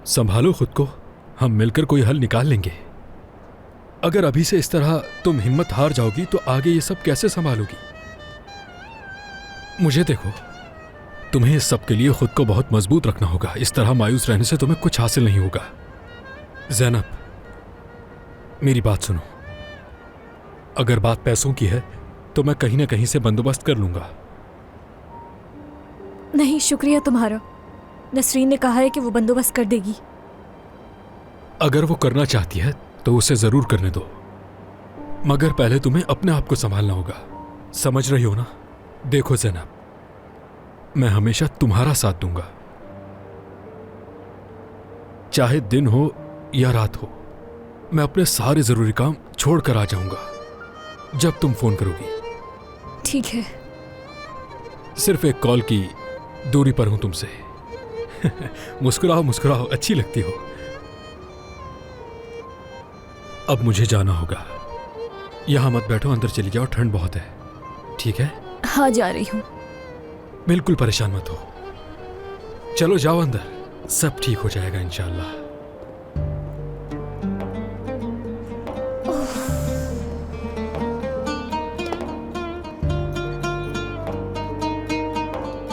संभालो खुद को, हम मिलकर कोई हल निकाल लेंगे। अगर अभी से इस तरह तुम हिम्मत हार जाओगी तो आगे ये सब कैसे संभालोगी? मुझे देखो, तुम्हें इस सब के लिए खुद को बहुत मजबूत रखना होगा। इस तरह मायूस रहने से तुम्हें कुछ हासिल नहीं होगा। ज़ैनब, मेरी बात सुनो। अगर बात पैसों की है तो मैं कहीं ना कहीं से बंदोबस्त कर लूंगा। नहीं, शुक्रिया तुम्हारा। नसरीन ने कहा है कि वो बंदोबस्त कर देगी। अगर वो करना चाहती है तो उसे जरूर करने दो, मगर पहले तुम्हें अपने आप को संभालना होगा। समझ रही हो ना? देखो ज़ैनब, मैं हमेशा तुम्हारा साथ दूंगा, चाहे दिन हो या रात हो। मैं अपने सारे जरूरी काम छोड़कर आ जाऊंगा जब तुम फोन करोगी। ठीक है। सिर्फ एक कॉल की दूरी पर हूं तुमसे। मुस्कुराओ मुस्कुराओ, अच्छी लगती हो। अब मुझे जाना होगा। यहां मत बैठो, अंदर चली जाओ, ठंड बहुत है। ठीक है? हाँ, जा रही हूँ। बिल्कुल परेशान मत हो। चलो जाओ अंदर, सब ठीक हो जाएगा इंशाअल्लाह।